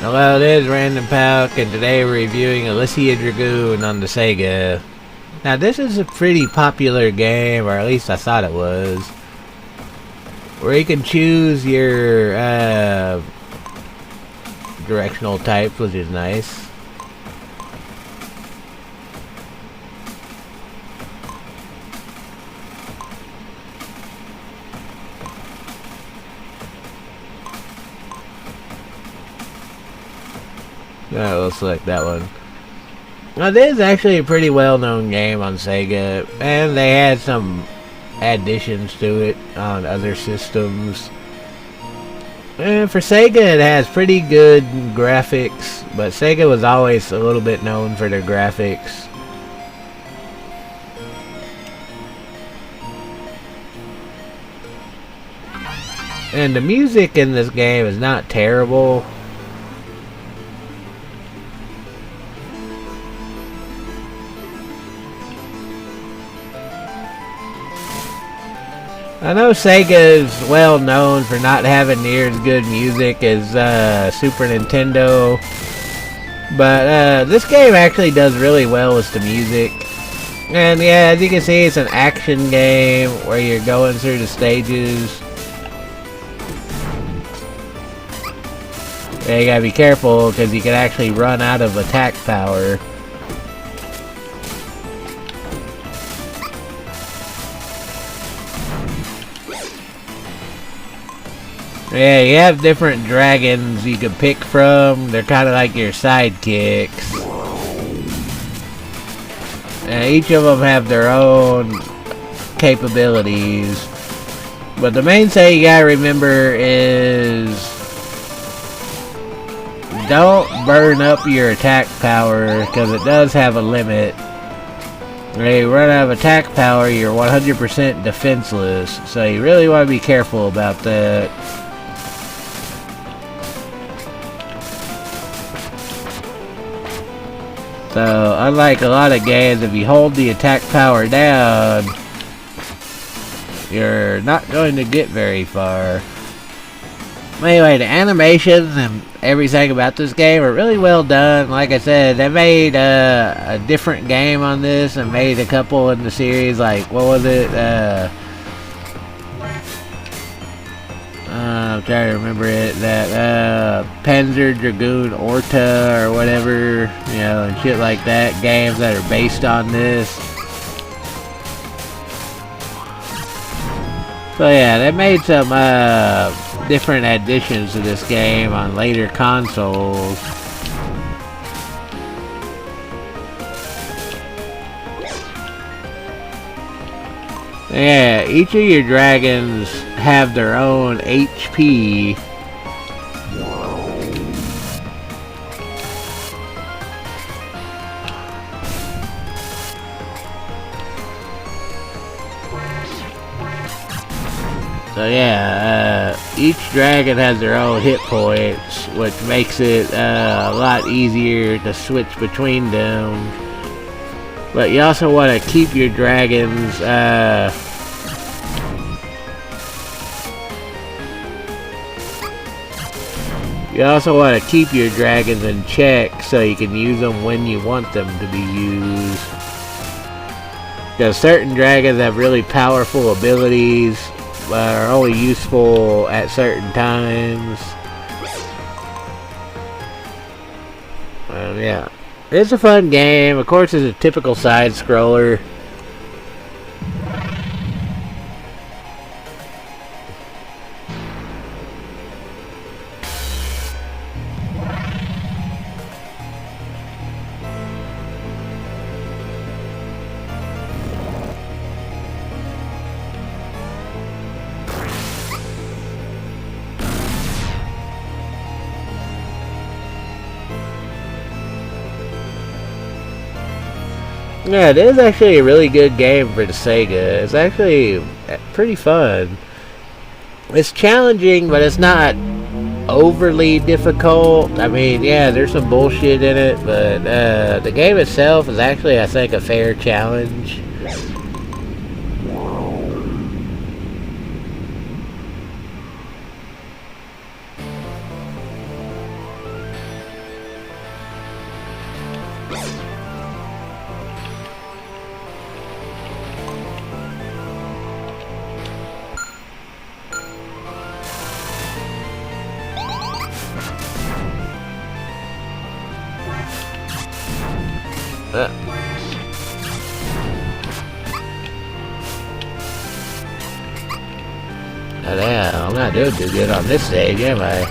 Hello, this is Random Pauk, and today we're reviewing ALISIA DRAGOON on the Sega. Now, this is a pretty popular game, or at least I thought it was, where you can choose your directional types, which is nice. We'll select that one. Now, this is actually a pretty well-known game on Sega, and they had some additions to it on other systems. And for Sega, it has pretty good graphics, but Sega was always a little bit known for their graphics. And the music in this game is not terrible. I know Sega is well known for not having near as good music as Super Nintendo, but this game actually does really well with the music. And yeah, as you can see, it's an action game where you're going through the stages. Yeah, you gotta be careful because you can actually run out of attack power. Yeah, you have different dragons you can pick from. They're kind of like your sidekicks. And each of them have their own capabilities. But the main thing you gotta remember is don't burn up your attack power, because it does have a limit. When you run out of attack power, you're 100% defenseless. So you really want to be careful about that. So, unlike a lot of games, if you hold the attack power down, you're not going to get very far. Anyway, the animations and everything about this game are really well done. Like I said, they made a different game on this and made a couple in the series, like, what was it? I'm trying to remember it. That Panzer Dragoon Orta or whatever, you know, and shit like that. Games that are based on this. So yeah, they made some different additions to this game on later consoles. Yeah, each of your dragons have their own HP. So yeah, each dragon has their own hit points, which makes it a lot easier to switch between them. But you also want to keep your dragons in check so you can use them when you want them to be used. Because certain dragons have really powerful abilities that are only useful at certain times. Yeah. It's a fun game. Of course, it's a typical side-scroller. Yeah, it is actually a really good game for the Sega. It's actually pretty fun. It's challenging, but it's not overly difficult. I mean, yeah, there's some bullshit in it, but the game itself is actually, I think, a fair challenge. Oh, damn, I'm not doing too good on this stage, am I?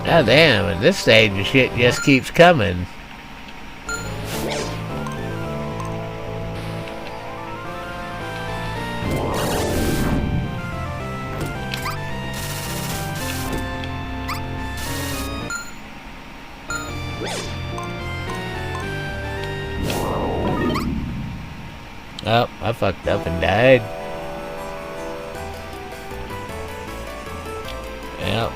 God damn, at this stage the shit just keeps coming. Oh, I fucked up and died. Yep.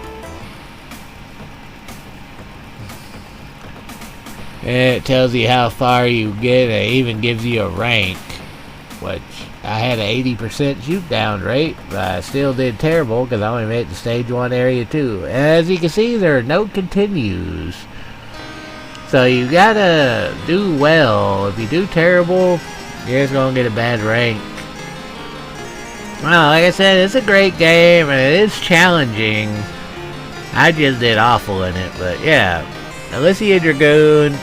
And it tells you how far you get. It even gives you a rank, which I had an 80% shoot down rate, but I still did terrible because I only made it to stage 1 area 2. And as you can see, there are no continues. So you gotta do well. If you do terrible, you're just gonna get a bad rank. Well, like I said, it's a great game and it is challenging. I just did awful in it, but yeah. ALISIA DRAGOON.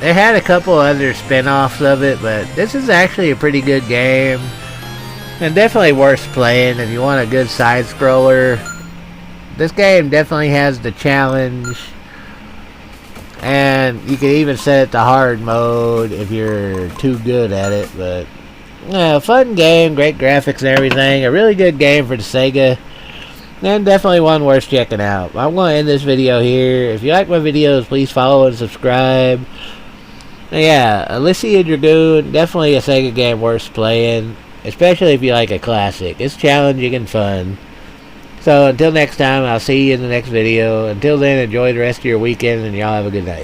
They had a couple other spin-offs of it, but this is actually a pretty good game. And definitely worth playing if you want a good side-scroller. This game definitely has the challenge. And you can even set it to hard mode if you're too good at it. But yeah, fun game, great graphics and everything. A really good game for the Sega. And definitely one worth checking out. I'm going to end this video here. If you like my videos, please follow and subscribe. And yeah, ALISIA DRAGOON, definitely a Sega game worth playing. Especially if you like a classic. It's challenging and fun. So until next time, I'll see you in the next video. Until then, enjoy the rest of your weekend and y'all have a good night.